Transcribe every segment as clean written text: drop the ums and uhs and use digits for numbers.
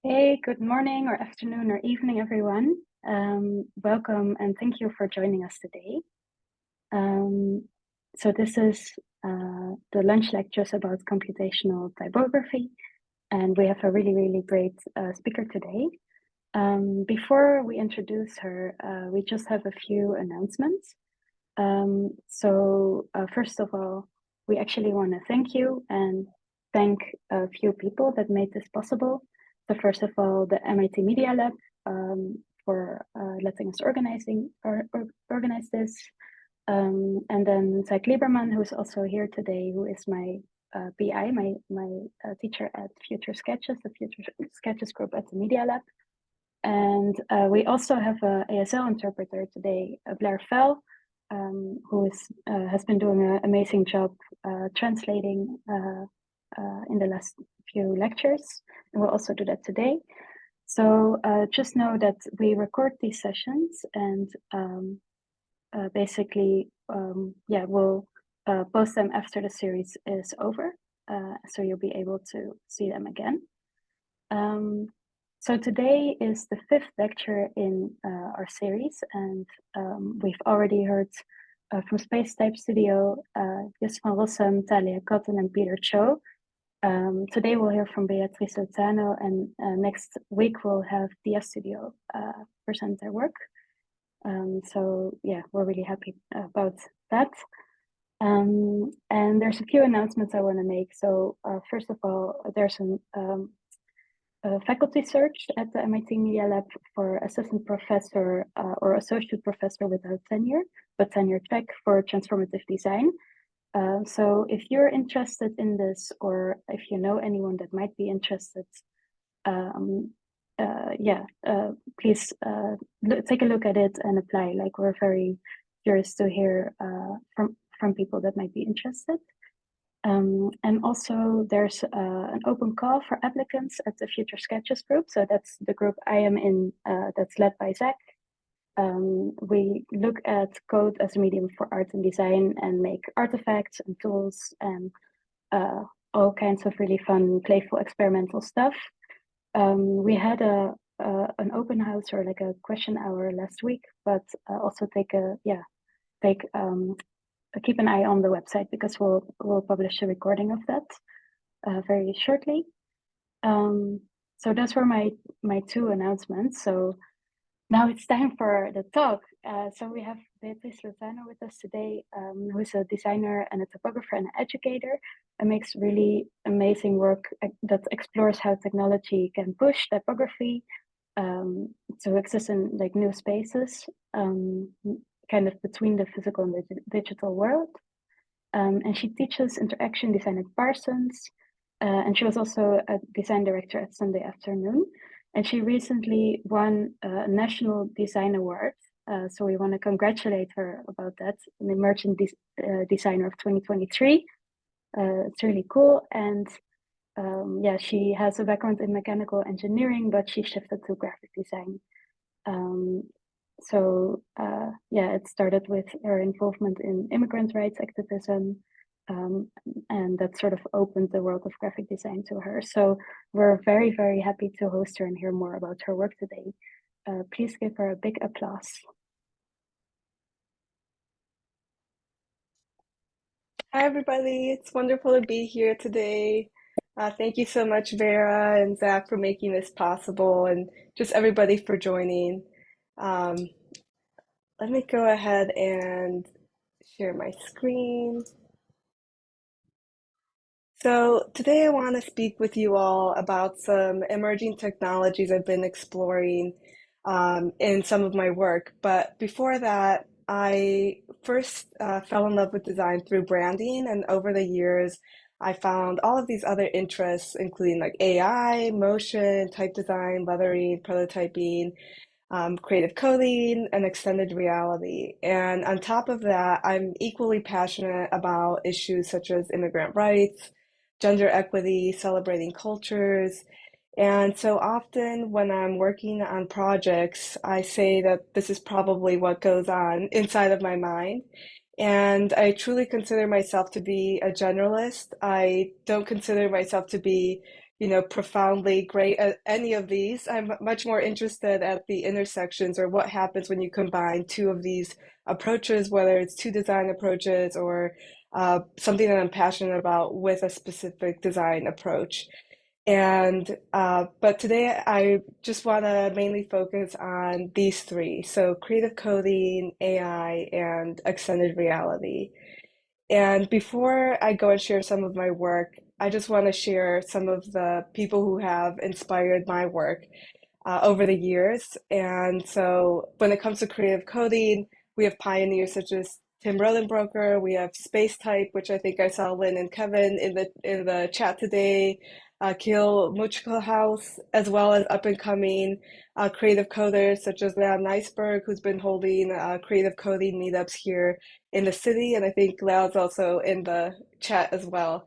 Hey, good morning or afternoon or evening, everyone. Welcome and thank you for joining us today. So this is the lunch lectures about computational typography, and we have a really great speaker today. Before we introduce her, we just have a few announcements. First of all, we actually want to thank you and thank a few people that made this possible. So first of all, the MIT Media Lab for letting us organize this. And then Zach Lieberman, who's also here today, who is my PI, my teacher at Future Sketches, the Future Sketches group at the Media Lab. And we also have a ASL interpreter today, Blair Fell, who has been doing an amazing job translating in the last few lectures, and we'll also do that today. So just know that we record these sessions, and basically, we'll post them after the series is over, so you'll be able to see them again. So today is the fifth lecture in our series, and we've already heard from Space Type Studio, Jus van Rossum, Talia Cotton, and Peter Cho. Today we'll hear from Beatriz Lozano, and next week we'll have Dia Studio present their work. So yeah, we're really happy about that. And there's a few announcements I want to make. So first of all, there's a faculty search at the MIT Media Lab for assistant professor or associate professor without tenure, but tenure track for transformative design. So if you're interested in this, or if you know anyone that might be interested, please take a look at it and apply. Like, we're very curious to hear from people that might be interested. And also there's an open call for applicants at the Future Sketches group. So that's the group I am in, that's led by Zach. We look at code as a medium for art and design and make artifacts and tools and all kinds of really fun, playful, experimental stuff. We had an open house, or like a question hour last week, but also keep an eye on the website, because we'll publish a recording of that very shortly. So those were my two announcements. So now it's time for the talk. So we have Beatriz Lozano with us today, who is a designer and a typographer and an educator, and makes really amazing work that explores how technology can push typography to exist in like new spaces, kind of between the physical and the digital world. And she teaches interaction design at Parsons, and she was also a design director at Sunday Afternoon. And she recently won a National Design Award. So we want to congratulate her about that, an Emerging Designer of 2023. It's really cool. And she has a background in mechanical engineering, but she shifted to graphic design. It started with her involvement in immigrant rights activism, and that sort of opened the world of graphic design to her. So we're very happy to host her and hear more about her work today. Please give her a big applause. Hi, everybody. It's wonderful to be here today. Thank you so much, Vera and Zach, for making this possible, and just everybody for joining. Let me go ahead and share my screen. So today I want to speak with you all about some emerging technologies I've been exploring in some of my work. But before that, I first fell in love with design through branding, and over the years, I found all of these other interests, including like AI, motion, type design, lettering, prototyping, creative coding, and extended reality. And on top of that, I'm equally passionate about issues such as immigrant rights, gender equity, celebrating cultures. And so often when I'm working on projects, I say that this is probably what goes on inside of my mind. And I truly consider myself to be a generalist. I don't consider myself to be profoundly great at any of these. I'm much more interested at the intersections or what happens when you combine two of these approaches, whether it's two design approaches or something that I'm passionate about with a specific design approach. And but today I just want to mainly focus on these three. So creative coding, AI, and extended reality. And before I go and share some of my work, I just want to share some of the people who have inspired my work over the years. And so when it comes to creative coding, we have pioneers such as Tim Rodenbroker, we have Space Type, which I think I saw Lynn and Kevin in the chat today, Keel Muchkelhaus, as well as up and coming creative coders such as Leon Neisberg, who's been holding creative coding meetups here in the city. And I think Leo's also in the chat as well.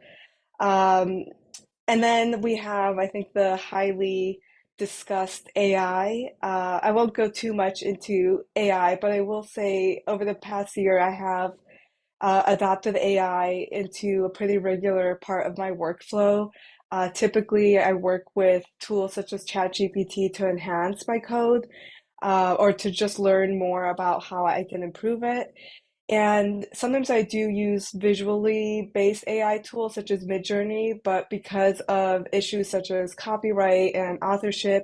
Um, and then we have, I think, the highly discussed AI. I won't go too much into AI, but I will say over the past year, I have adopted AI into a pretty regular part of my workflow. Typically, I work with tools such as ChatGPT to enhance my code or to just learn more about how I can improve it. And sometimes I do use visually based AI tools such as Midjourney, but because of issues such as copyright and authorship,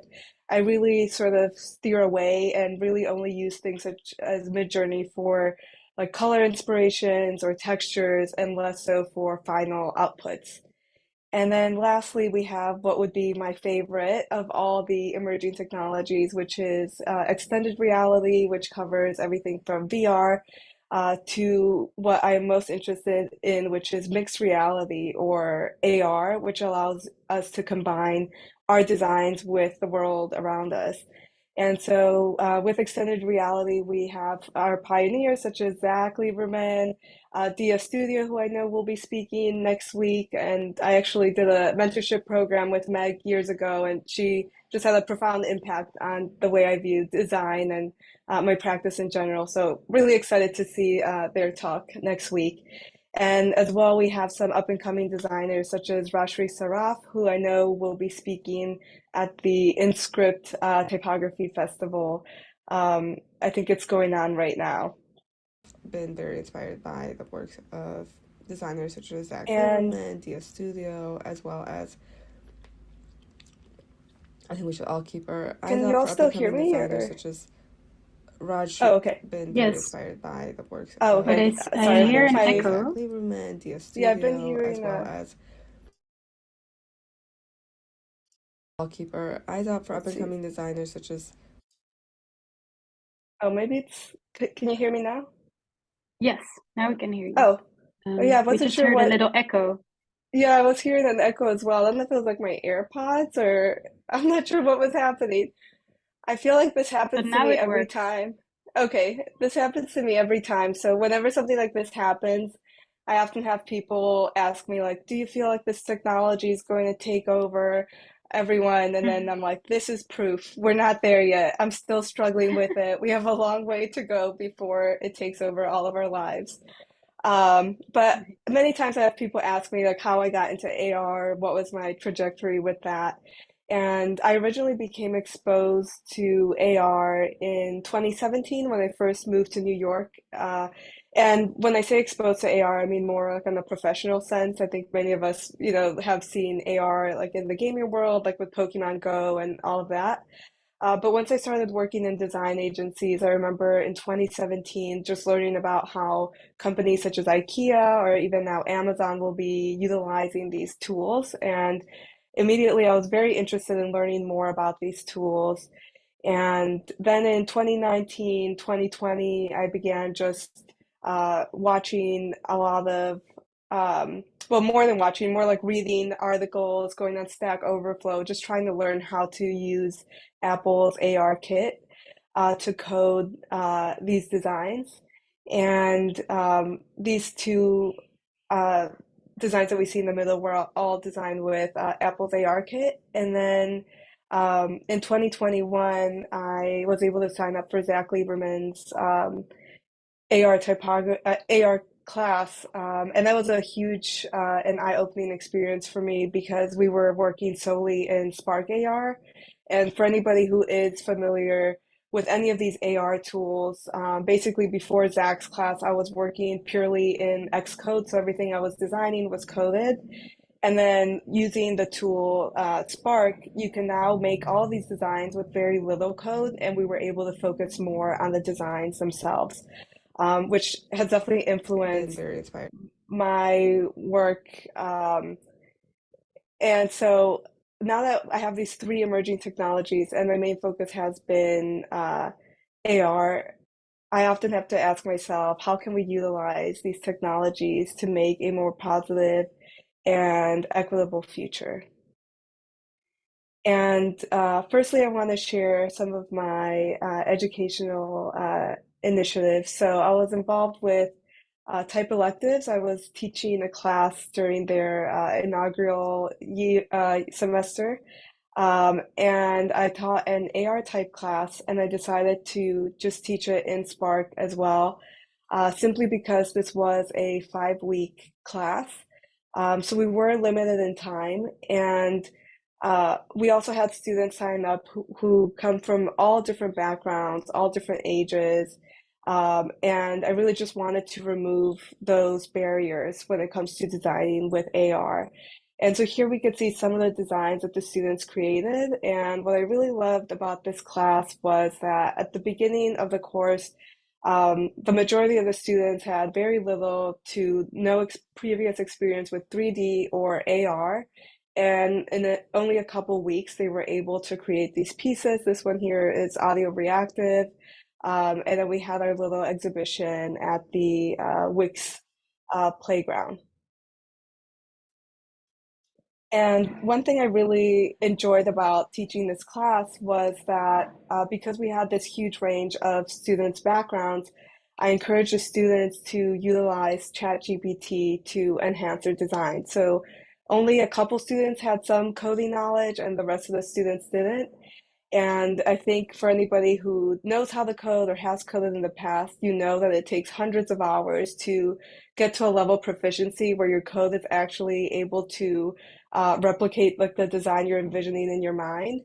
I really sort of steer away and really only use things such as Midjourney for like color inspirations or textures and less so for final outputs. And then lastly, we have what would be my favorite of all the emerging technologies, which is extended reality, which covers everything from VR to what I'm most interested in, which is mixed reality or AR, which allows us to combine our designs with the world around us. And so with extended reality, we have our pioneers such as Zach Lieberman, Dia Studio, who I know will be speaking next week. And I actually did a mentorship program with Meg years ago, and she just had a profound impact on the way I view design and my practice in general. So really excited to see their talk next week. And as well, we have some up and coming designers such as Rashri Saraf, who I know will be speaking at the InScript Typography Festival. I think it's going on right now. Been very inspired by the works of designers such as Zach And Lieberman, Dia Studio, as well as I think we should all keep our eyes can you out all for up still and hear coming me designers or? such as Raj. Oh, okay. Been very Yes, inspired by the works Oh, of but okay. it's I Sorry, hear designers an such as my Zach echo. Lieberman, Dia yeah, I've been Studio, as hearing well as I'll keep our eyes out for up let's and see. coming designers such as Oh, maybe it's, can you hear me now? Yes, now we can hear you. Oh, yeah, I We wasn't just sure heard a what. little echo. Yeah, I was hearing an echo as well. I don't know if it was like my AirPods or I'm not sure what was happening. I feel like this But happens to now me it every works. time. Okay, this happens to me every time. So whenever something like this happens, I often have people ask me like, "Do you feel like this technology is going to take over everyone?" And then I'm like, "This is proof. We're not there yet. I'm still struggling with it. We have a long way to go before it takes over all of our lives." But many times I have people ask me like how I got into AR, what was my trajectory with that. And I originally became exposed to AR in 2017 when I first moved to New York. And when I say exposed to AR, I mean more like in a professional sense. I think many of us, have seen AR like in the gaming world, like with Pokemon Go and all of that. But once I started working in design agencies, I remember in 2017 just learning about how companies such as IKEA or even now Amazon will be utilizing these tools. And immediately I was very interested in learning more about these tools. And then in 2019, 2020, I began just watching a lot of, well, more than watching, more like reading articles, going on Stack Overflow, just trying to learn how to use Apple's AR kit to code these designs. And these two uh, designs that we see in the middle were all designed with Apple's AR kit. And then in 2021, I was able to sign up for Zach Lieberman's AR class, and that was a huge and eye-opening experience for me because we were working solely in Spark AR. And for anybody who is familiar with any of these AR tools, basically before Zach's class, I was working purely in Xcode, so everything I was designing was coded. And then using the tool Spark, you can now make all these designs with very little code, and we were able to focus more on the designs themselves, which has definitely Been influenced very inspired. my work. And so now that I have these three emerging technologies, and my main focus has been AR, I often have to ask myself, how can we utilize these technologies to make a more positive and equitable future? And firstly, I want to share some of my educational initiatives. So I was involved with type electives. I was teaching a class during their inaugural semester, and I taught an AR type class, and I decided to just teach it in Spark as well, simply because this was a 5-week class. So we were limited in time, and we also had students sign up who come from all different backgrounds, all different ages. And I really just wanted to remove those barriers when it comes to designing with AR. And so here we could see some of the designs that the students created. And what I really loved about this class was that at the beginning of the course, the majority of the students had very little to no previous experience with 3D or AR. And in only a couple weeks, they were able to create these pieces. This one here is audio reactive. And then we had our little exhibition at the Wix playground. And one thing I really enjoyed about teaching this class was that because we had this huge range of students' backgrounds, I encouraged the students to utilize ChatGPT to enhance their design. So only a couple students had some coding knowledge and the rest of the students didn't. And I think for anybody who knows how to code or has coded in the past, you know that it takes hundreds of hours to get to a level of proficiency where your code is actually able to replicate like the design you're envisioning in your mind.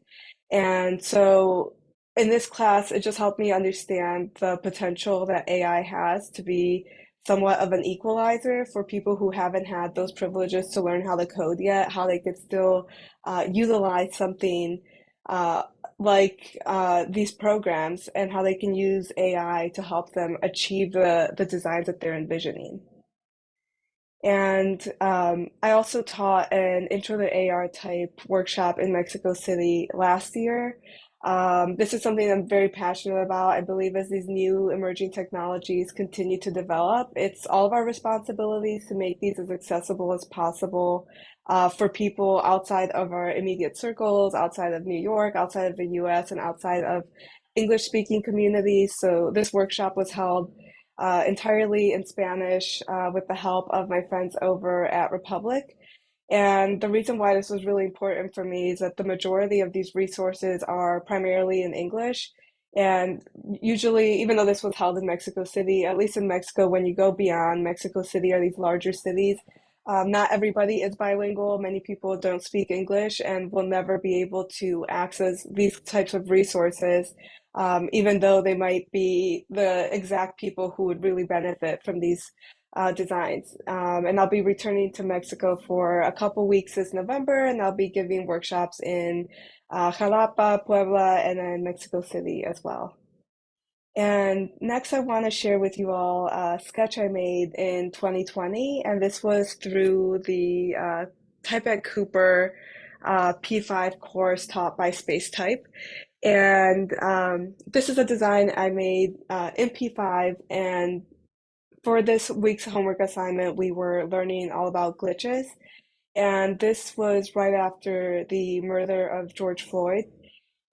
And so in this class, it just helped me understand the potential that AI has to be somewhat of an equalizer for people who haven't had those privileges to learn how to code yet, how they could still utilize something uh, these programs and how they can use AI to help them achieve the designs that they're envisioning. And I also taught an Intro to AR type workshop in Mexico City last year. This is something I'm very passionate about. I believe as these new emerging technologies continue to develop, it's all of our responsibilities to make these as accessible as possible for people outside of our immediate circles, outside of New York, outside of the US, and outside of English speaking communities. So this workshop was held entirely in Spanish with the help of my friends over at Republic. And the reason why this was really important for me is that the majority of these resources are primarily in English. And usually, even though this was held in Mexico City, at least in Mexico, when you go beyond Mexico City or these larger cities, not everybody is bilingual. Many people don't speak English and will never be able to access these types of resources, even though they might be the exact people who would really benefit from these designs. And I'll be returning to Mexico for a couple weeks this November, and I'll be giving workshops in Jalapa, Puebla, and then Mexico City as well. And next, I want to share with you all a sketch I made in 2020, and this was through the Type at Cooper P5 course taught by Space Type. And this is a design I made in P5, and for this week's homework assignment, we were learning all about glitches. And this was right after the murder of George Floyd.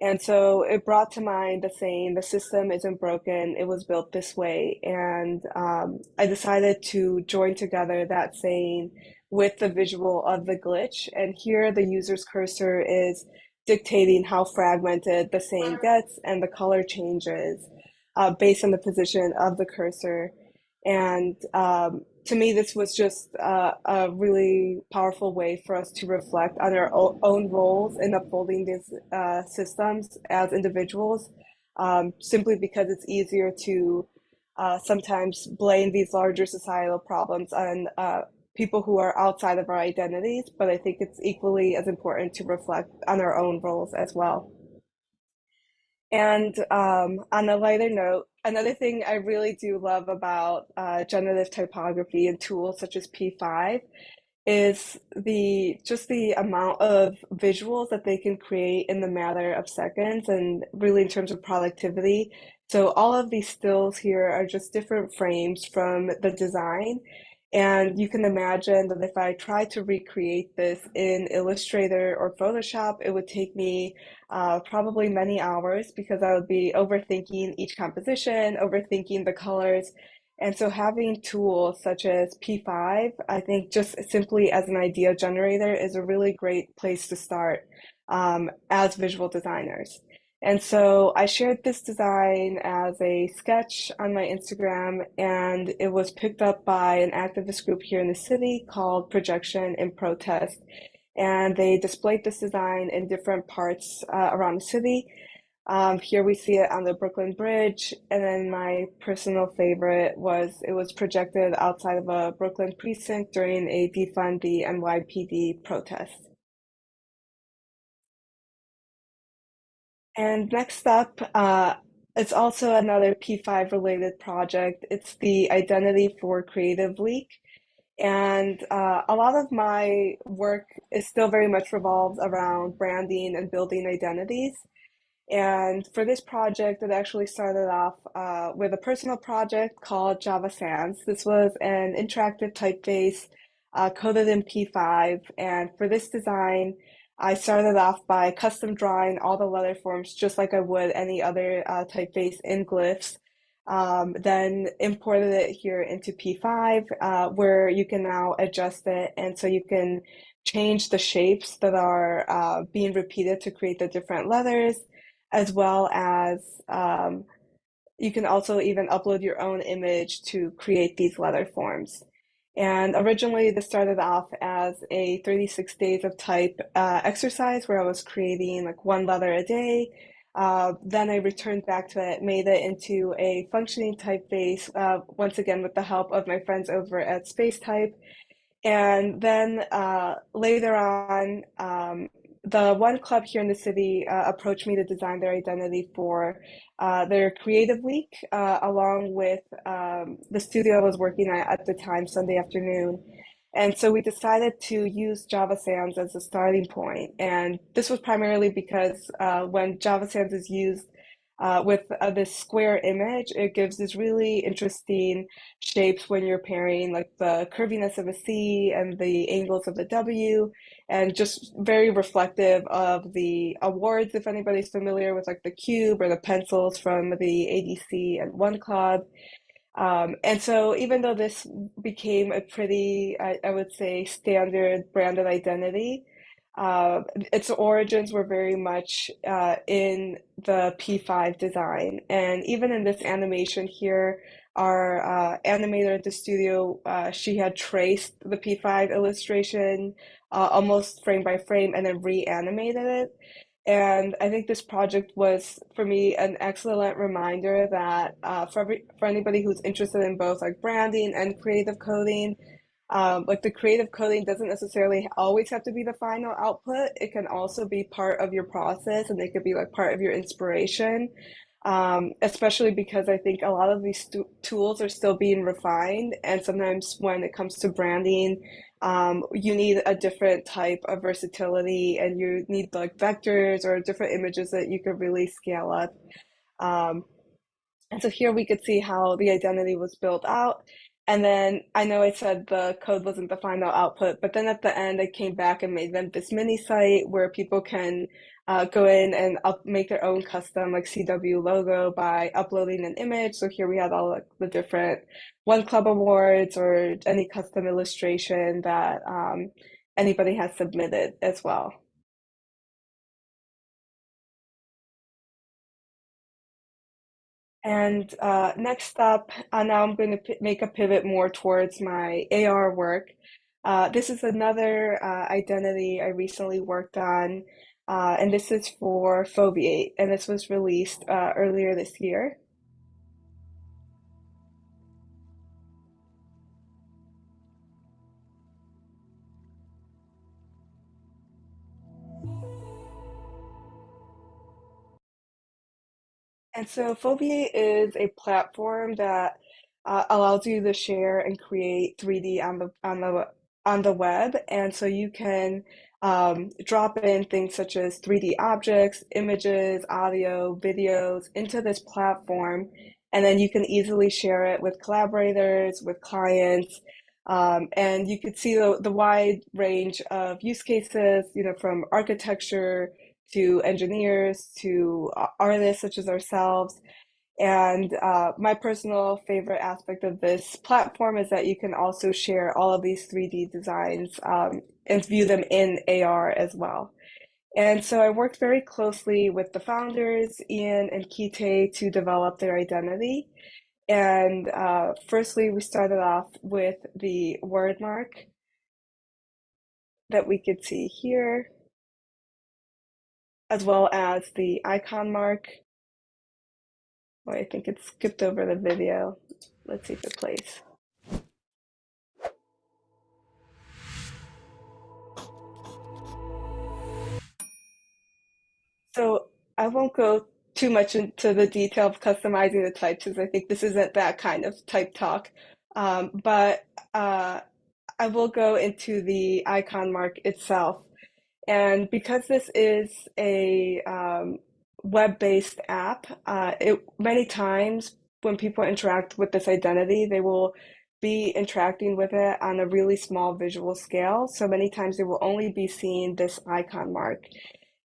And so it brought to mind the saying, the system isn't broken, it was built this way. And I decided to join together that saying with the visual of the glitch. And here the user's cursor is dictating how fragmented the saying gets, and the color changes based on the position of the cursor. And to me, this was just a really powerful way for us to reflect on our own roles in upholding these systems as individuals, simply because it's easier to sometimes blame these larger societal problems on people who are outside of our identities, but I think it's equally as important to reflect on our own roles as well. And on a lighter note, another thing I really do love about generative typography and tools such as P5 is the amount of visuals that they can create in the matter of seconds, and really in terms of productivity. So all of these stills here are just different frames from the design. And you can imagine that if I tried to recreate this in Illustrator or Photoshop, it would take me probably many hours because I would be overthinking each composition, overthinking the colors. And so having tools such as P5, I think just simply as an idea generator is a really great place to start as visual designers. And so I shared this design as a sketch on my Instagram, and it was picked up by an activist group here in the city called Projection in Protest. And they displayed this design in different parts around the city. Here we see it on the Brooklyn Bridge, and then my personal favorite was it was projected outside of a Brooklyn precinct during a defund the NYPD protest. And next up, it's also another P5 related project. It's the Identity for Creative Week. And a lot of my work is still very much revolves around branding and building identities. And for this project, it actually started off with a personal project called Java Sans. This was an interactive typeface coded in P5. And for this design, I started off by custom drawing all the letter forms just like I would any other typeface in glyphs. Then imported it here into P5, where you can now adjust it. And so you can change the shapes that are being repeated to create the different letters, as well as you can also even upload your own image to create these letter forms. And originally, this started off as a 36 days of type exercise where I was creating like one letter a day. Then I returned back to it, made it into a functioning typeface, once again with the help of my friends over at Spacetype. And then later on, the one club here in the city approached me to design their identity for their creative week, along with the studio I was working at the time, Sunday afternoon. And so we decided to use Java Sans as a starting point. And this was primarily because when Java Sans is used with this square image, it gives this really interesting shapes when you're pairing like the curviness of a C and the angles of the W, and just very reflective of the awards, if anybody's familiar with like the cube or the pencils from the ADC and One Club. And so even though this became a pretty, I would say, standard branded identity, its origins were very much in the P5 design. And even in this animation here, our animator at the studio, she had traced the P5 illustration almost frame by frame and then reanimated it. And I think this project was, for me, an excellent reminder that for anybody who's interested in both like branding and creative coding, like the creative coding doesn't necessarily always have to be the final output. It can also be part of your process, and it could be like part of your inspiration. Especially because I think a lot of these tools are still being refined, and sometimes when it comes to branding, you need a different type of versatility, and you need like vectors or different images that you could really scale up. Um, and so here we could see how the identity was built out. And then I know I said the code wasn't the final output, but then at the end I came back and made them this mini site where people can go in and make their own custom like CW logo by uploading an image. So here we had all like, the different One Club awards or any custom illustration that anybody has submitted as well. And next up, now I'm going to make a pivot more towards my AR work. This is another identity I recently worked on, and this is for Foveate, and this was released earlier this year. And so Foveate is a platform that allows you to share and create 3D on the web, and so you can drop in things such as 3D objects, images, audio, videos into this platform, and then you can easily share it with collaborators, with clients, and you could see the wide range of use cases, you know, from architecture to engineers to artists such as ourselves. And my personal favorite aspect of this platform is that you can also share all of these 3D designs and view them in AR as well. And so I worked very closely with the founders, Ian and Kite, to develop their identity. And firstly, we started off with the word mark that we could see here, as well as the icon mark. Oh, I think it skipped over the video. Let's see if it plays. So I won't go too much into the detail of customizing the types because I think this isn't that kind of type talk. But I will go into the icon mark itself. And because this is a web-based app, many times when people interact with this identity, they will be interacting with it on a really small visual scale. So many times they will only be seeing this icon mark.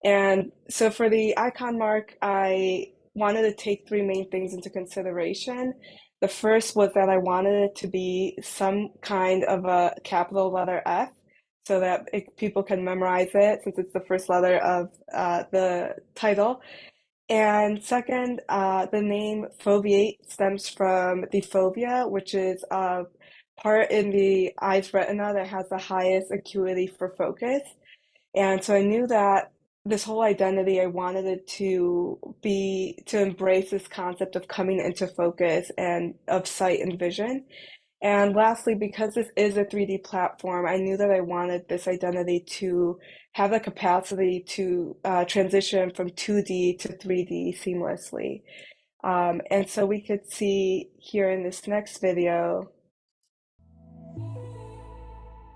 And so for the icon mark, I wanted to take three main things into consideration. The first was that I wanted it to be some kind of a capital letter F so that people can memorize it since it's the first letter of the title. And second, the name foveate stems from the fovea, which is a part in the eye's retina that has the highest acuity for focus. And so I knew that this whole identity, I wanted it to embrace this concept of coming into focus and of sight and vision. And lastly, because this is a 3D platform, I knew that I wanted this identity to have the capacity to transition from 2D to 3D seamlessly. And so we could see here in this next video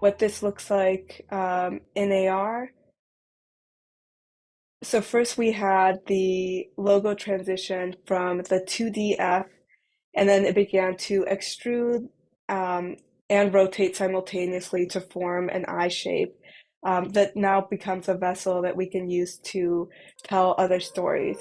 what this looks like in AR. So first we had the logo transition from the 2DF, and then it began to extrude and rotate simultaneously to form an eye shape that now becomes a vessel that we can use to tell other stories.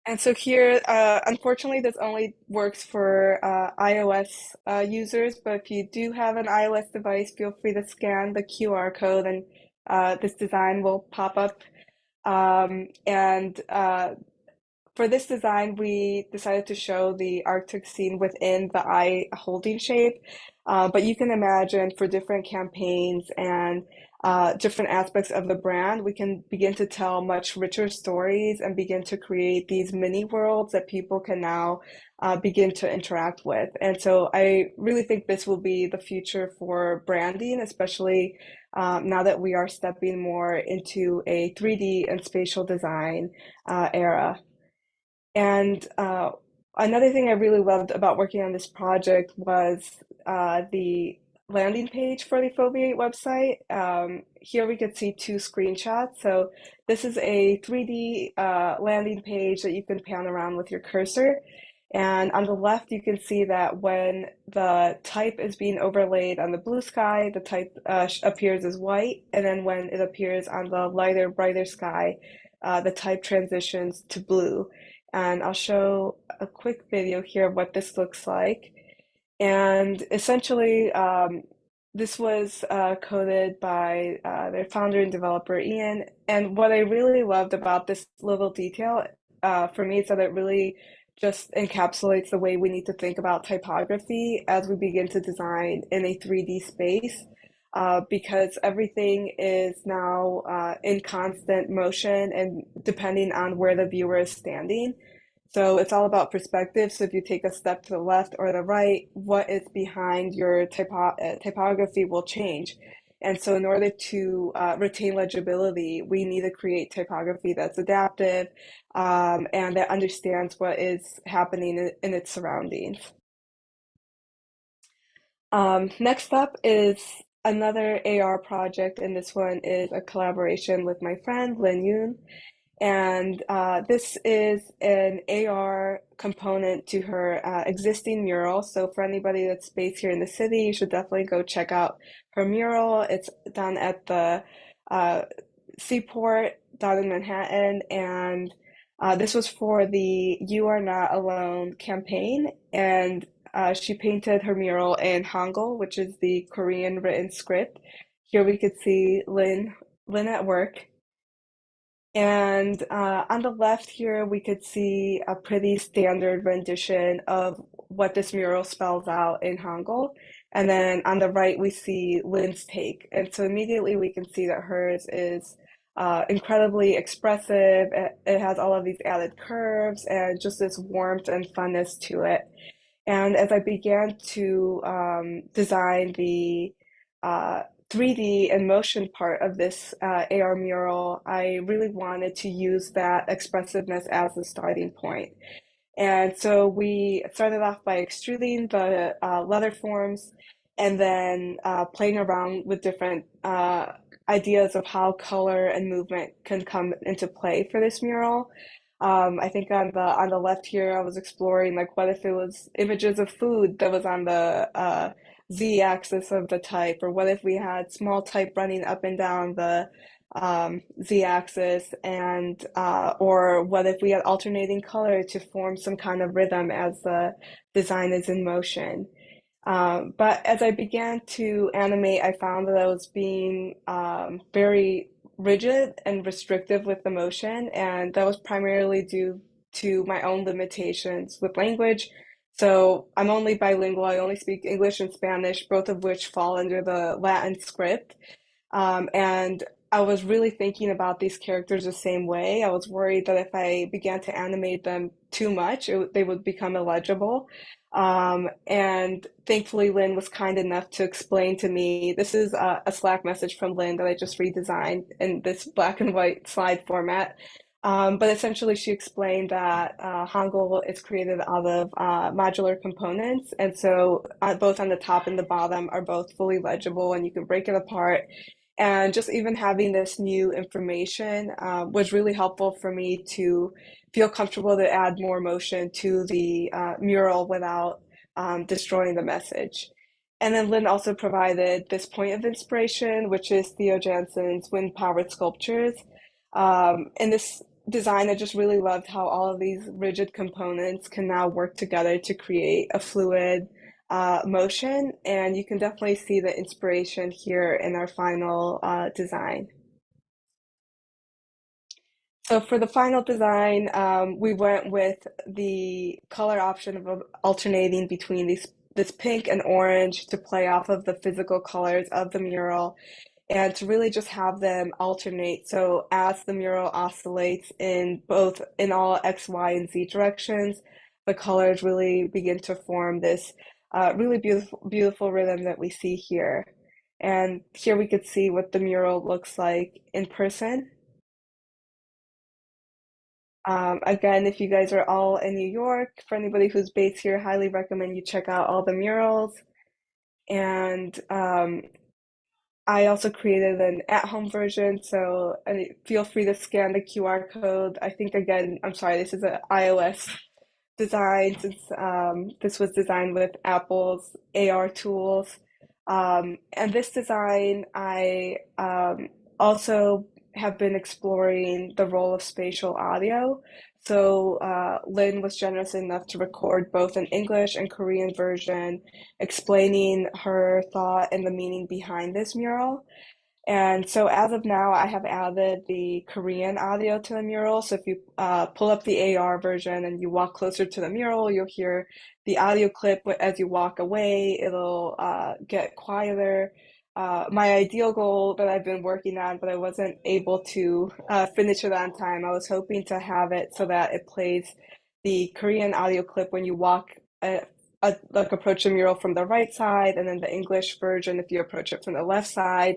And so here, unfortunately, this only works for iOS users, but if you do have an iOS device, feel free to scan the QR code and this design will pop up. And for this design, we decided to show the Arctic scene within the eye holding shape. But you can imagine for different campaigns and different aspects of the brand, we can begin to tell much richer stories and begin to create these mini worlds that people can now begin to interact with. And so I really think this will be the future for branding, especially now that we are stepping more into a 3D and spatial design era. And another thing I really loved about working on this project was the landing page for the Foveate website. Here we could see two screenshots. So this is a 3D landing page that you can pan around with your cursor. And on the left, you can see that when the type is being overlaid on the blue sky, the type appears as white. And then when it appears on the lighter, brighter sky, the type transitions to blue. And I'll show a quick video here of what this looks like. And essentially, this was coded by their founder and developer, Ian. And what I really loved about this little detail for me is that it really just encapsulates the way we need to think about typography as we begin to design in a 3D space. Because everything is now in constant motion and depending on where the viewer is standing. So it's all about perspective. So if you take a step to the left or the right, what is behind your typography will change. And so in order to retain legibility, we need to create typography that's adaptive and that understands what is happening in its surroundings. Next up is another AR project, and this one is a collaboration with my friend Lin Yoon. And this is an AR component to her existing mural. So for anybody that's based here in the city, you should definitely go check out her mural. It's done at the Seaport down in Manhattan. And this was for the You Are Not Alone campaign. And she painted her mural in Hangul, which is the Korean written script. Here we could see Lin at work. And on the left here, we could see a pretty standard rendition of what this mural spells out in Hangul. And then on the right, we see Lynn's take. And so immediately we can see that hers is incredibly expressive. It has all of these added curves and just this warmth and funness to it. And as I began to design the 3D and motion part of this AR mural, I really wanted to use that expressiveness as the starting point. And so we started off by extruding the letter forms and then playing around with different ideas of how color and movement can come into play for this mural. I think on the left here, I was exploring like what if it was images of food that was on the z-axis of the type, or what if we had small type running up and down the z-axis, and or what if we had alternating color to form some kind of rhythm as the design is in motion. But as I began to animate, I found that I was being very rigid and restrictive with the motion, and that was primarily due to my own limitations with language. So I'm only bilingual. I only speak English and Spanish, both of which fall under the Latin script. And I was really thinking about these characters the same way. I was worried that if I began to animate them too much, they would become illegible. And thankfully, Lynn was kind enough to explain to me, this is a Slack message from Lynn that I just redesigned in this black and white slide format. But essentially, she explained that Hangul is created out of modular components. And so both on the top and the bottom are both fully legible, and you can break it apart. And just even having this new information was really helpful for me to feel comfortable to add more motion to the mural without destroying the message. And then Lynn also provided this point of inspiration, which is Theo Jansen's wind-powered sculptures. In this design, I just really loved how all of these rigid components can now work together to create a fluid motion, and you can definitely see the inspiration here in our final design. So for the final design, we went with the color option of alternating between this pink and orange to play off of the physical colors of the mural and to really just have them alternate. So as the mural oscillates in all X, Y, and Z directions, the colors really begin to form this really beautiful rhythm that we see here. And here we could see what the mural looks like in person. Again, if you guys are all in New York, for anybody who's based here, highly recommend you check out all the murals. And I also created an at-home version, so feel free to scan the QR code. I think, again, I'm sorry, this is an iOS design since this was designed with Apple's AR tools. And this design, I also have been exploring the role of spatial audio. So Lynn was generous enough to record both an English and Korean version explaining her thought and the meaning behind this mural. And so as of now, I have added the Korean audio to the mural. So if you pull up the AR version and you walk closer to the mural, you'll hear the audio clip. But as you walk away, it'll get quieter. My ideal goal that I've been working on, but I wasn't able to finish it on time. I was hoping to have it so that it plays the Korean audio clip when you walk like approach the mural from the right side, and then the English version if you approach it from the left side.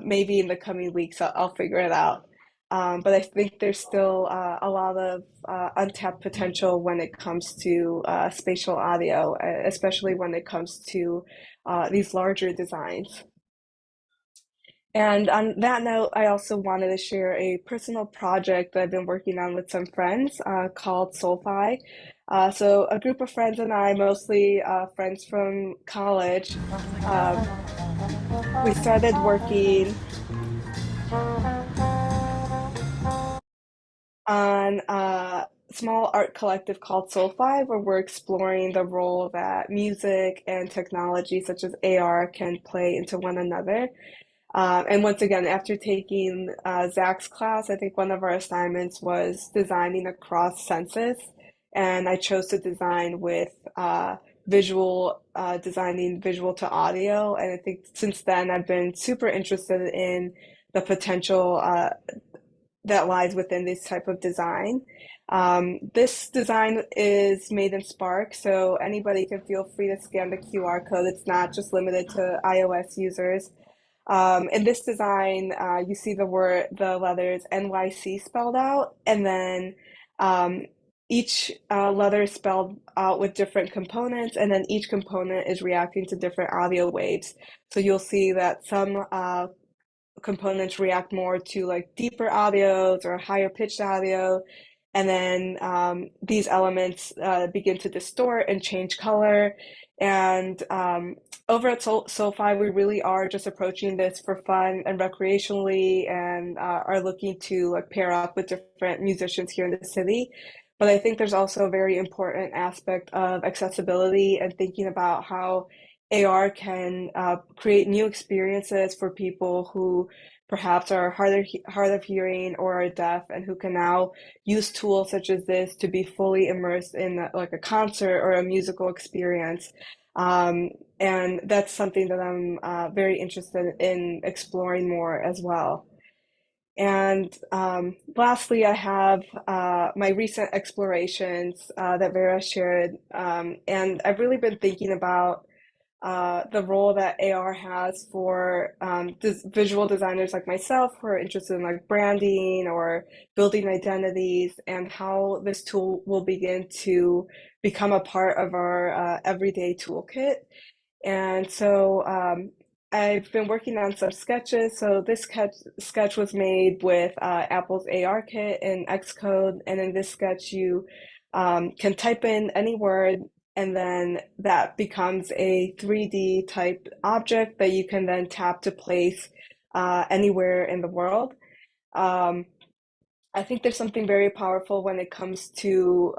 Maybe in the coming weeks, I'll figure it out. But I think there's still a lot of untapped potential when it comes to spatial audio, especially when it comes to these larger designs. And on that note, I also wanted to share a personal project that I've been working on with some friends called Solfi. So a group of friends and I, mostly friends from college, we started working on a small art collective called Soul5, where we're exploring the role that music and technology such as AR can play into one another. And once again, after taking Zach's class, I think one of our assignments was designing across senses, and I chose to design with designing visual to audio. And I think since then, I've been super interested in the potential that lies within this type of design. This design is made in Spark, so anybody can feel free to scan the QR code. It's not just limited to iOS users. In this design, you see the letters NYC spelled out, and then each letter is spelled out with different components, and then each component is reacting to different audio waves. So you'll see that some components react more to like deeper audios or higher pitched audio. And then these elements begin to distort and change color. And over at Soul5, we really are just approaching this for fun and recreationally, and are looking to like pair up with different musicians here in the city. But I think there's also a very important aspect of accessibility and thinking about how AR can create new experiences for people who perhaps are hard of hearing or are deaf, and who can now use tools such as this to be fully immersed in like a concert or a musical experience. And that's something that I'm very interested in exploring more as well. And lastly, I have my recent explorations that Vera shared. And I've really been thinking about the role that AR has for visual designers like myself who are interested in like branding or building identities, and how this tool will begin to become a part of our everyday toolkit. And so I've been working on some sketches. So this sketch was made with Apple's AR kit in Xcode. And in this sketch, you can type in any word, and then that becomes a 3D type object that you can then tap to place anywhere in the world. I think there's something very powerful when it comes to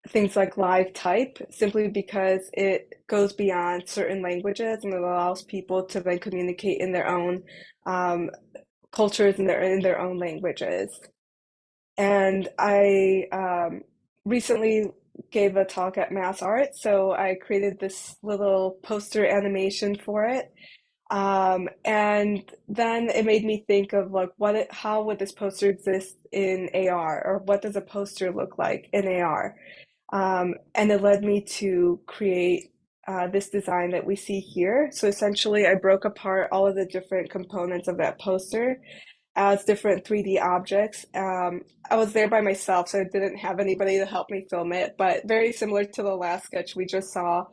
things like live type, simply because it goes beyond certain languages and it allows people to then communicate in their own cultures and in their own languages. And I recently gave a talk at Mass Art, so I created this little poster animation for it. And then it made me think of like how would this poster exist in AR, or what does a poster look like in AR? And it led me to create this design that we see here. So essentially, I broke apart all of the different components of that poster as different 3D objects. I was there by myself, so I didn't have anybody to help me film it, but very similar to the last sketch we just saw.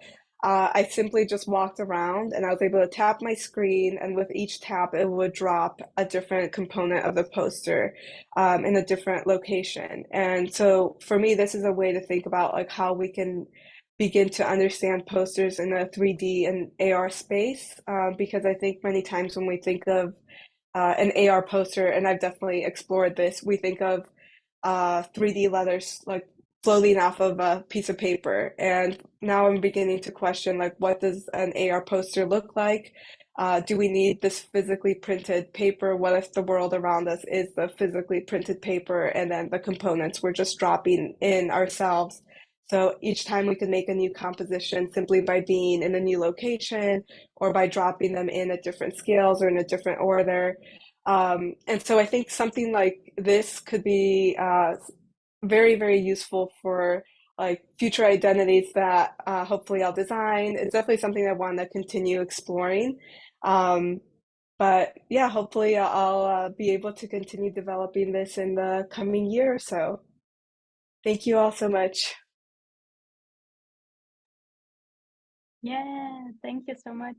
I simply just walked around and I was able to tap my screen, and with each tap, it would drop a different component of the poster in a different location. And so for me, this is a way to think about like how we can begin to understand posters in a 3D and AR space, because I think many times when we think of an AR poster, and I've definitely explored this. We think of 3D letters like floating off of a piece of paper. And now I'm beginning to question like what does an AR poster look like? Do we need this physically printed paper? What if the world around us is the physically printed paper and then the components we're just dropping in ourselves? So each time we can make a new composition simply by being in a new location or by dropping them in at different scales or in a different order. And so I think something like this could be very, very useful for like future identities that hopefully I'll design. It's definitely something I want to continue exploring. Um, but yeah, hopefully I'll be able to continue developing this in the coming year or so. Thank you all so much. Yeah, thank you so much,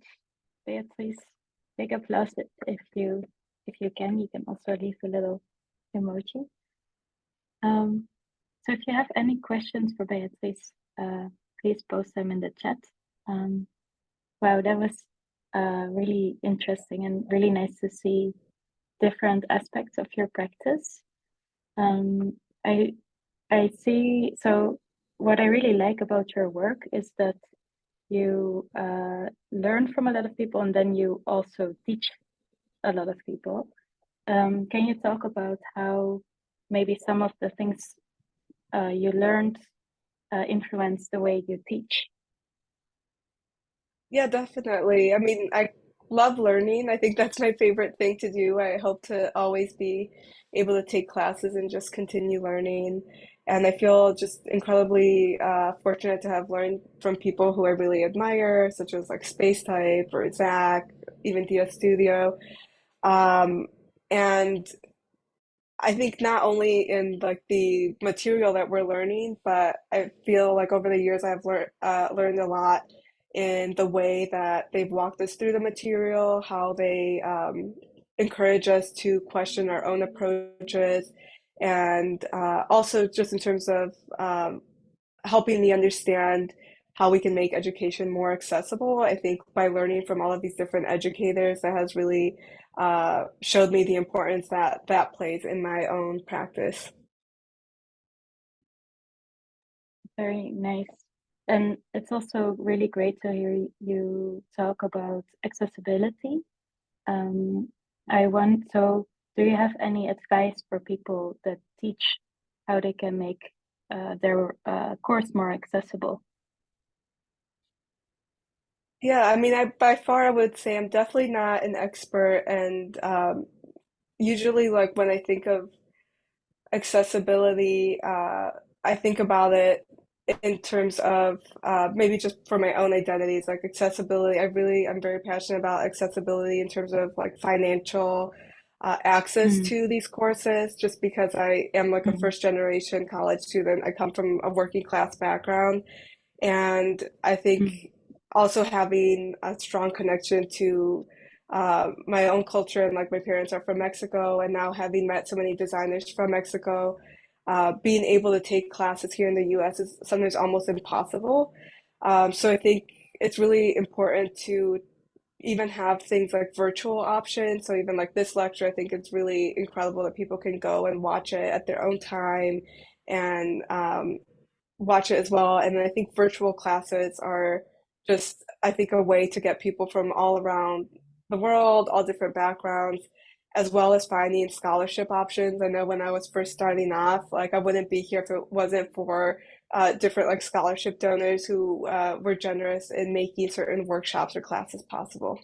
Beatrice. Big applause if you can. You can also leave a little emoji. So if you have any questions for Beatrice, please post them in the chat. Wow, that was really interesting and really nice to see different aspects of your practice. Um, I I see. So what I really like about your work is that you learn from a lot of people and then you also teach a lot of people. Can you talk about how maybe some of the things you learned influence the way you teach? Yeah, definitely. I mean, I love learning. I think that's my favorite thing to do. I hope to always be able to take classes and just continue learning. And I feel just incredibly fortunate to have learned from people who I really admire, such as like Space Type or Zach, even DS Studio. Um, and I think not only in like the material that we're learning, but I feel like over the years I've learned a lot in the way that they've walked us through the material, how they encourage us to question our own approaches, and also just in terms of helping me understand how we can make education more accessible. I think by learning from all of these different educators, that has really showed me the importance that that plays in my own practice. Very nice. And it's also really great to hear you talk about accessibility. Um, so do you have any advice for people that teach how they can make their course more accessible? Yeah, I mean, by far I would say I'm definitely not an expert, and usually, like when I think of accessibility, I think about it in terms of maybe just for my own identities, like accessibility. I'm very passionate about accessibility in terms of like financial access Mm, to these courses, just because I am like a mm, first generation college student. I come from a working class background. And I think mm, also having a strong connection to my own culture, and like my parents are from Mexico, and now having met so many designers from Mexico, being able to take classes here in the US is sometimes almost impossible. So I think it's really important to even have things like virtual options. So even like this lecture, I think it's really incredible that people can go and watch it at their own time and watch it as well. And I think virtual classes are just, I think, a way to get people from all around the world, all different backgrounds, as well as finding scholarship options. I know when I was first starting off, like I wouldn't be here if it wasn't for different like scholarship donors who were generous in making certain workshops or classes possible.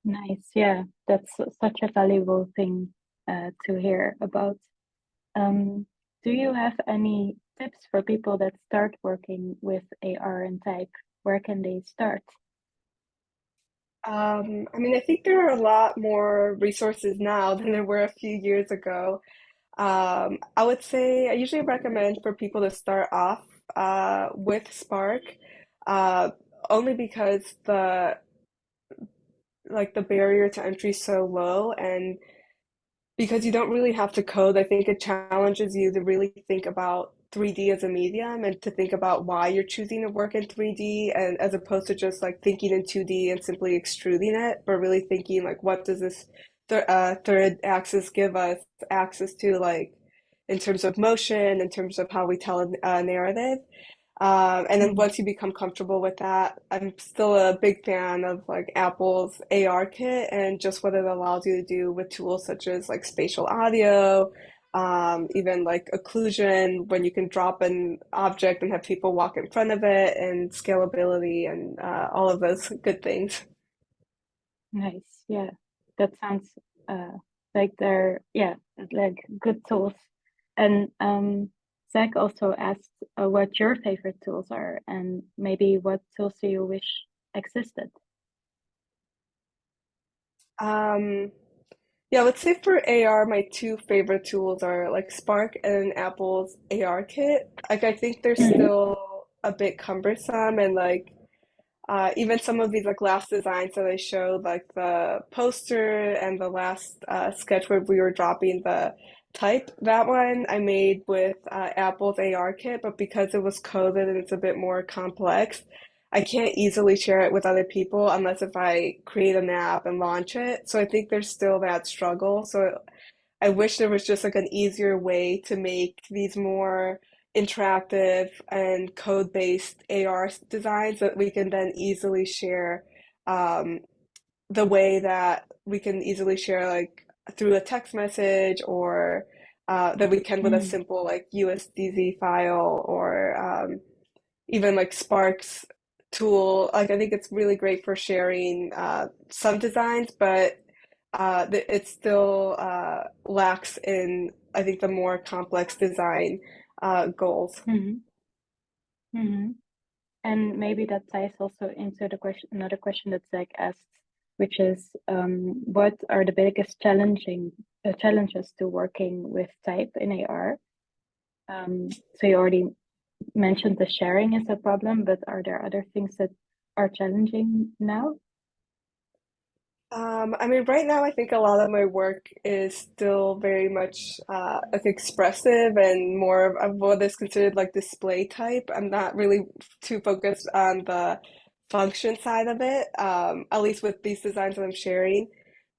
nice. Yeah, that's such a valuable thing to hear about. Um, do you have any tips for people that start working with AR and type? Where can they start? I mean, I think there are a lot more resources now than there were a few years ago. I would say I usually recommend for people to start off with Spark, uh, only because the barrier to entry is so low, and because you don't really have to code. I think it challenges you to really think about 3D as a medium and to think about why you're choosing to work in 3D, and as opposed to just like thinking in 2D and simply extruding it, but really thinking like what does this third axis give us access to, like in terms of motion, in terms of how we tell a narrative. And then Mm. once you become comfortable with that, I'm still a big fan of like Apple's AR kit and just what it allows you to do with tools such as like spatial audio, even like occlusion, when you can drop an object and have people walk in front of it, and scalability and all of those good things. Nice. Yeah, that sounds like they're, yeah, like good tools. And Zach also asked what your favorite tools are, and maybe what tools do you wish existed? Um, Yeah, let's say for AR, my two favorite tools are like Spark and Apple's AR kit. Like, I think they're Mhm. still a bit cumbersome, and like even some of these like last designs that I showed, like the poster and the last sketch where we were dropping the type, that one I made with Apple's AR kit, but because it was coded and it's a bit more complex, I can't easily share it with other people unless if I create an app and launch it. So I think there's still that struggle. So I wish there was just like an easier way to make these more interactive and code-based AR designs that we can then easily share, um, the way that we can easily share like through a text message, or that we can with a Mm. simple like USDZ file, or even like Spark's tool. Like, I think it's really great for sharing some designs, but it still lacks in, I think, the more complex design goals. Mhm. Mhm. And maybe that ties also into the question, another question that Zach asked, which is, what are the biggest challenges to working with type in AR? So you already mentioned the sharing is a problem, but are there other things that are challenging now? I mean, right now, I think a lot of my work is still very much like expressive and more of what is considered like display type. I'm not really too focused on the function side of it, at least with these designs that I'm sharing.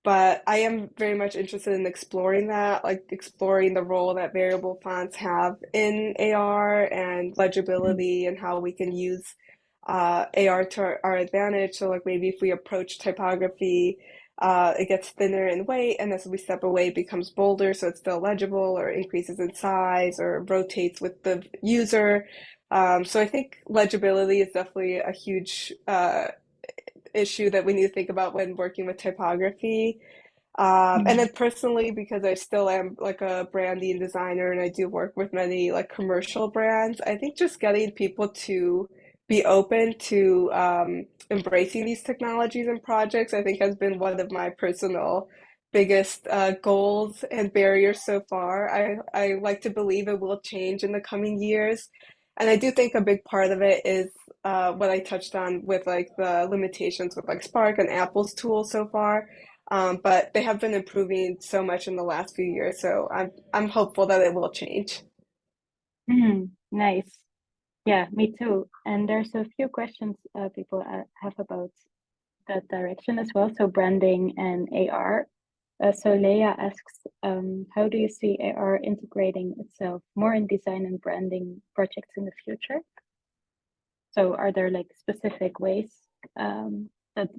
But I am very much interested in exploring that, like exploring the role that variable fonts have in AR and Mm. legibility, and how we can use AR to our advantage. So, like maybe if we approach typography, it gets thinner in weight, and as we step away, it becomes bolder, so it's still legible, or increases in size, or rotates with the user. So I think legibility is definitely a huge issue that we need to think about when working with typography. And Mm. then personally, because I still am like a branding designer and I do work with many like commercial brands, I think just getting people to be open to embracing these technologies and projects, I think has been one of my personal biggest goals and barriers so far. I like to believe it will change in the coming years. And I do think a big part of it is what I touched on with like the limitations with like Spark and Apple's tools so far. But they have been improving so much in the last few years, so I'm hopeful that it will change. Mm. Nice. Yeah, me too. And there's a few questions people have about that direction as well. So branding and AR. So Leia asks, how do you see AR integrating itself more in design and branding projects in the future? So are there like specific ways that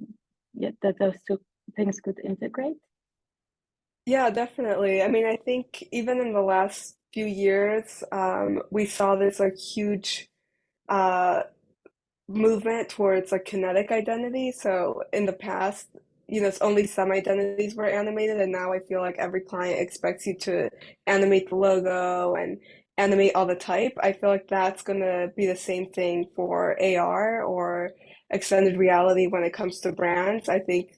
yeah, that those two things could integrate? Yeah, definitely. I mean, I think even in the last few years, we saw this like huge uh, movement towards like kinetic identity. So in the past, it's only some identities were animated, and now I feel like every client expects you to animate the logo and animate all the type. I feel like that's gonna be the same thing for AR or extended reality when it comes to brands. I think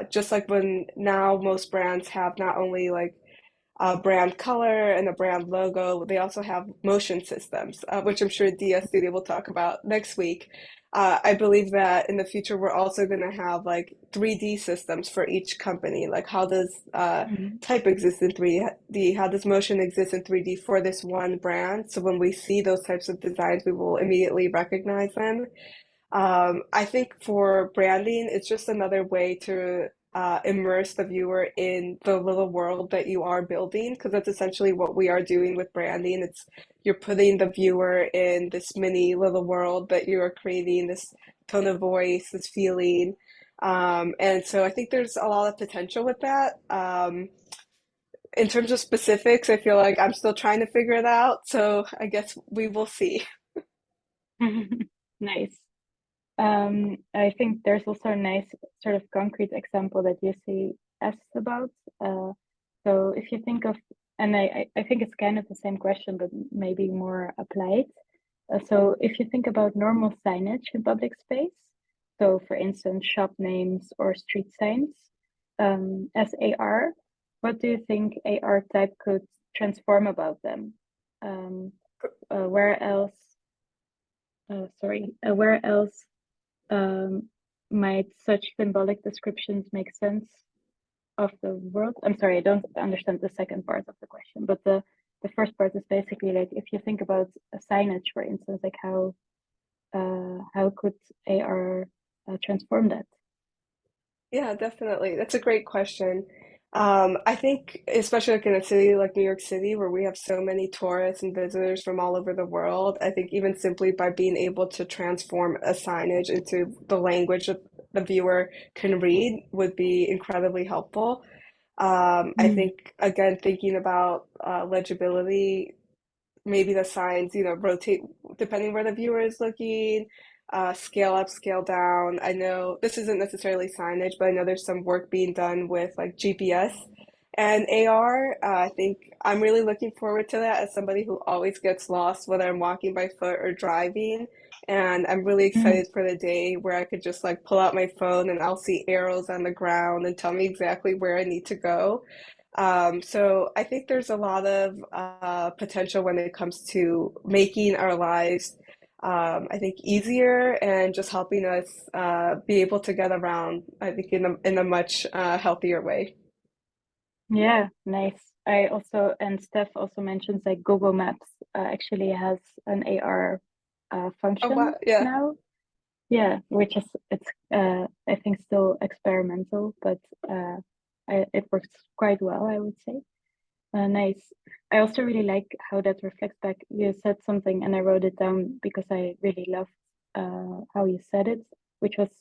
just like when now most brands have not only like a brand color and a brand logo. They also have motion systems, which I'm sure DS Studio will talk about next week. I believe that in the future we're also going to have like 3D systems for each company. Like, how does Mm. type exist in 3D? How does motion exist in 3D for this one brand? So when we see those types of designs, we will immediately recognize them. I think for branding, it's just another way to immerse the viewer in the little world that you are building, because that's essentially what we are doing with branding. It's you're putting the viewer in this mini little world that you are creating, this tone of voice, this feeling. And so I think there's a lot of potential with that. In terms of specifics, I feel like I'm still trying to figure it out. So I guess we will see. Nice. I think there's also a nice sort of concrete example that you see asked about. So if you think of, and I think it's kind of the same question, but maybe more applied. So if you think about normal signage in public space, so for instance, shop names or street signs, as AR, what do you think AR type could transform about them? Um, where else, where else might such symbolic descriptions make sense of the world? I'm sorry, I don't understand the second part of the question, but the first part is basically like if you think about a signage, for instance, like how could AR transform that? Yeah, definitely. That's a great question. I think, especially like in a city like New York City, where we have so many tourists and visitors from all over the world, I think even simply by being able to transform a signage into the language that the viewer can read would be incredibly helpful. I Mm, think, again, thinking about legibility, maybe the signs, rotate depending where the viewer is looking, scale up, scale down. I know this isn't necessarily signage, but I know there's some work being done with like GPS and AR. I think I'm really looking forward to that as somebody who always gets lost, whether I'm walking by foot or driving. And I'm really mm, excited for the day where I could just like pull out my phone and I'll see arrows on the ground and tell me exactly where I need to go. So I think there's a lot of potential when it comes to making our lives, I think, easier and just helping us be able to get around, I think, in a much healthier way. yeah, nice. I also, and Steph also mentions like Google Maps actually has an AR Oh, wow. function Yeah. now. Yeah, which is it's I think still experimental, but it works quite well, I would say. Nice. I also really like how that reflects back. You said something, and I wrote it down because I really loved how you said it, which was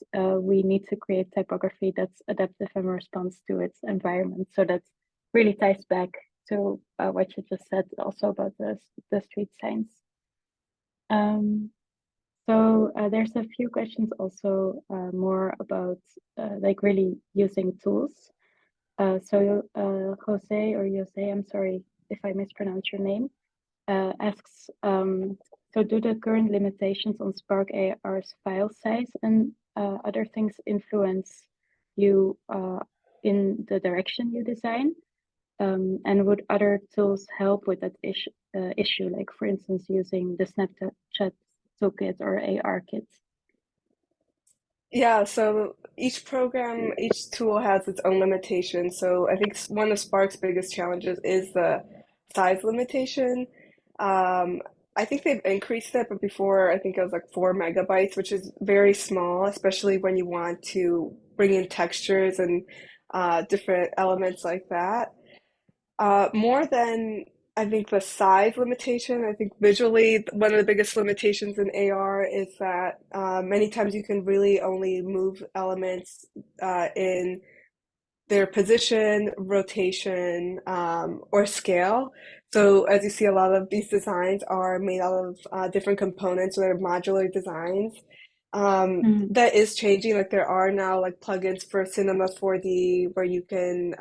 we need to create typography that's adaptive and responds to its environment. So that really ties back to what you just said, also about the street signs. Um, so there's a few questions also more about like really using tools. Jose, I'm sorry if I mispronounce your name, asks, so do the current limitations on Spark AR's file size and other things influence you in the direction you design? And would other tools help with that issue, like for instance, using the Snapchat toolkit or AR kit? Yeah, so each program, each tool has its own limitations. So I think one of Spark's biggest challenges is the size limitation. Um, I think they've increased it, but before I think it was like 4 MB, which is very small, especially when you want to bring in textures and different elements like that. More than I think the size limitation, I think visually one of the biggest limitations in AR is that many times you can really only move elements in their position, rotation, or scale. So as you see, a lot of these designs are made out of different components, or they're modular designs. Mm, That is changing. Like there are now like plugins for Cinema 4D where you can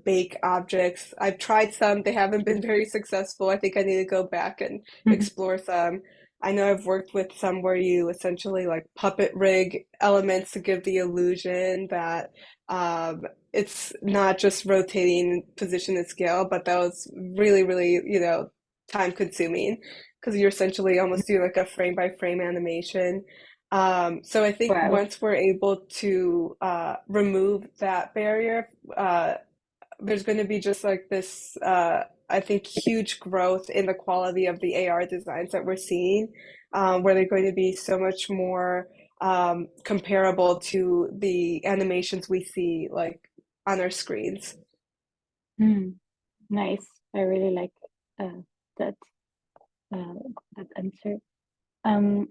bake objects. I've tried some. They haven't been very successful. I think I need to go back and mhm, explore some. I know I've worked with some where you essentially like puppet rig elements to give the illusion that um, it's not just rotating position and scale, but that was really, really, time consuming because you're essentially almost doing like a frame by frame animation. So I think wow. once we're able to remove that barrier, there's going to be just like this, I think, huge growth in the quality of the AR designs that we're seeing, where they're going to be so much more comparable to the animations we see, like on our screens. Nice. I really like that that answer. And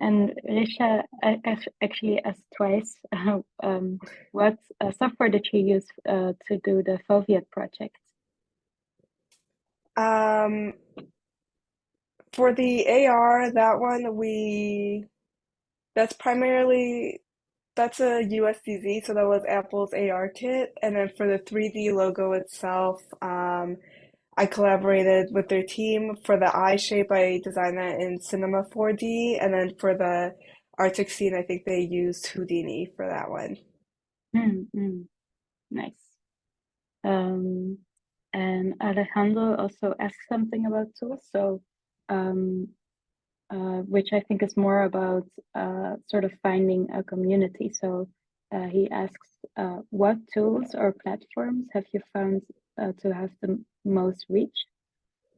Risha actually asked twice what software did you use to do the Foviet project? Um, for the AR, that one that's primarily that's a USDZ, so that was Apple's AR kit. And then for the 3D logo itself, I collaborated with their team. For the eye shape, I designed that in Cinema 4D, and then for the Arctic scene, I think they used Houdini for that one. Nice. And Alejandro also asked something about tools, so which I think is more about sort of finding a community. So he asks, what tools or platforms have you found to have the most reach?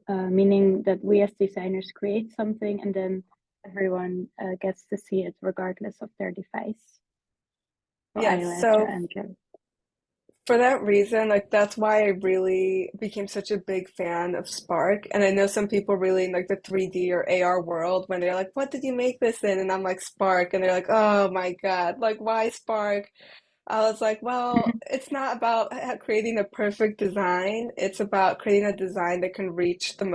Meaning that we as designers create something and then everyone gets to see it regardless of their device. So Yes, iOS or so Android. for that reason, like that's why I really became such a big fan of Spark. And I know some people really in like the 3D or AR world when they're like, "What did you make this in?" And I'm like, "Spark." And they're like, "Oh my God, like why Spark?" I was like, well, it's not about creating a perfect design. It's about creating a design that can reach the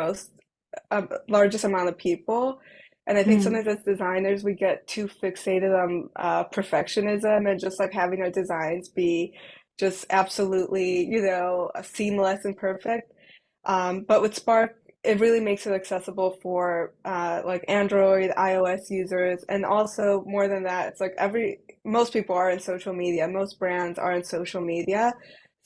largest amount of people. And I think sometimes as designers, we get too fixated on perfectionism and just like having our designs be just absolutely, seamless and perfect. But with Spark, it really makes it accessible for like Android, iOS users, and also more than that, it's like most people are in social media, most brands are in social media.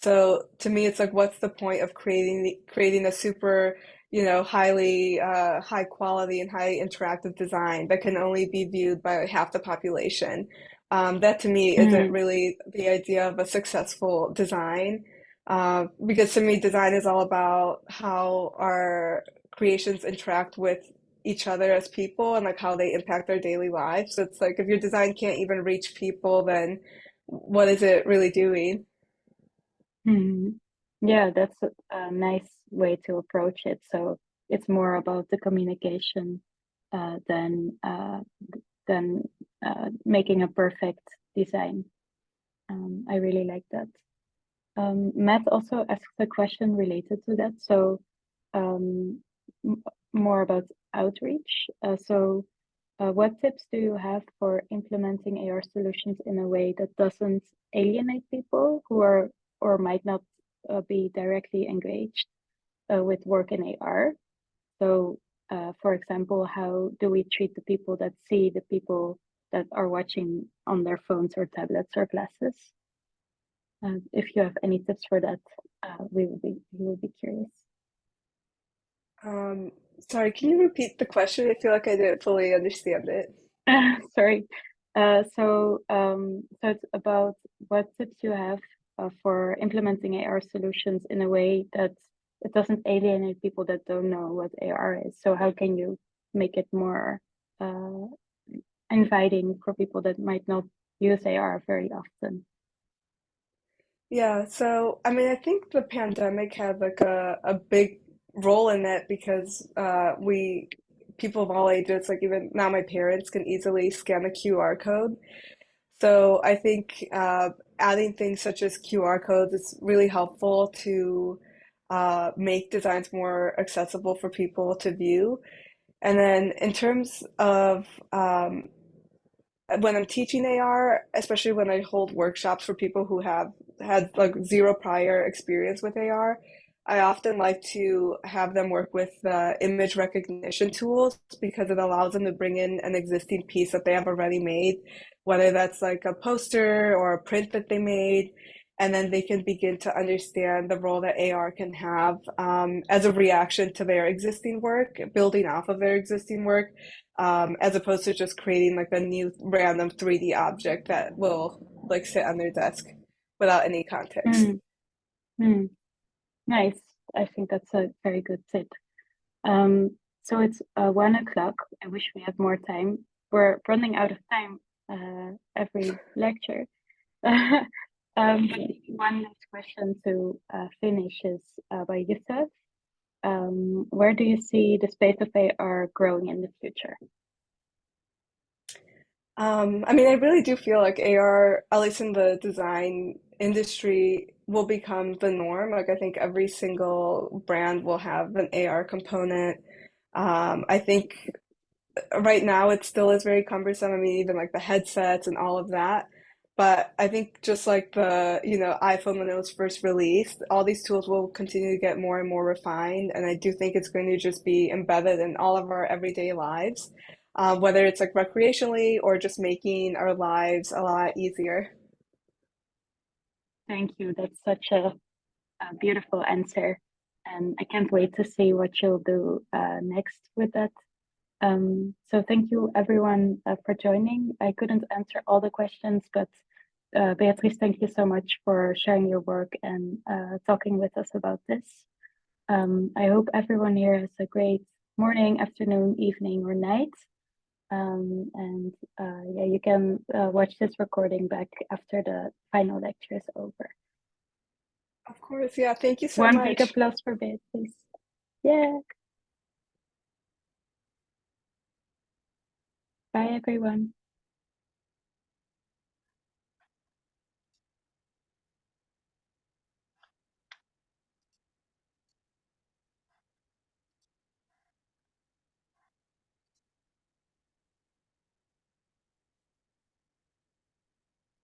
So to me, it's like, what's the point of creating a super, highly high quality and high interactive design that can only be viewed by half the population? That to me isn't really the idea of a successful design. Because to me, design is all about how our creations interact with each other as people and like how they impact their daily lives. So it's like if your design can't even reach people, then what is it really doing? Yeah, that's a nice way to approach it. So it's more about the communication than than making a perfect design. I really like that. Matt also asked a question related to that. So um, more about outreach. What tips do you have for implementing AR solutions in a way that doesn't alienate people who are or might not be directly engaged with work in AR? So, for example, how do we treat the people that see the people that are watching on their phones or tablets or glasses? If you have any tips for that, we will be curious. Um, Sorry, can you repeat the question? I feel like I didn't fully understand it. Sorry. So it's about what tips you have for implementing AR solutions in a way that it doesn't alienate people that don't know what AR is. So how can you make it more uh, inviting for people that might not use AR very often? Yeah, so I mean, I think the pandemic had like a big role in it because people of all ages, like even now my parents can easily scan the QR code. So I think adding things such as QR codes is really helpful to make designs more accessible for people to view. And then in terms of when I'm teaching AR, especially when I hold workshops for people who have had like zero prior experience with AR, I often like to have them work with image recognition tools because it allows them to bring in an existing piece that they have already made, whether that's like a poster or a print that they made, and then they can begin to understand the role that AR can have as a reaction to their existing work, building off of their existing work as opposed to just creating like a new random 3D object that will like sit on their desk without any context. Mm, mm, nice. I think that's a very good tip. So it's 1 o'clock. I wish we had more time. We're running out of time every lecture. One last question to finish is by Yusuf. Where do you see the space of AR growing in the future? I mean, I really do feel like AR, at least in the design industry, will become the norm. Like, I think every single brand will have an AR component. I think right now it still is very cumbersome. I mean, even like the headsets and all of that. But I think just like iPhone when it was first released, all these tools will continue to get more and more refined. And I do think it's going to just be embedded in all of our everyday lives, whether it's like recreationally or just making our lives a lot easier. Thank you. That's such a beautiful answer. And I can't wait to see what you'll do next with that. So thank you everyone for joining. I couldn't answer all the questions, but Beatrice, thank you so much for sharing your work and talking with us about this. I hope everyone here has a great morning, afternoon, evening, or night. And yeah, you can watch this recording back after the final lecture is over. Of course, yeah. Thank you so One big much. applause for Beatrice. Yeah. Bye, everyone.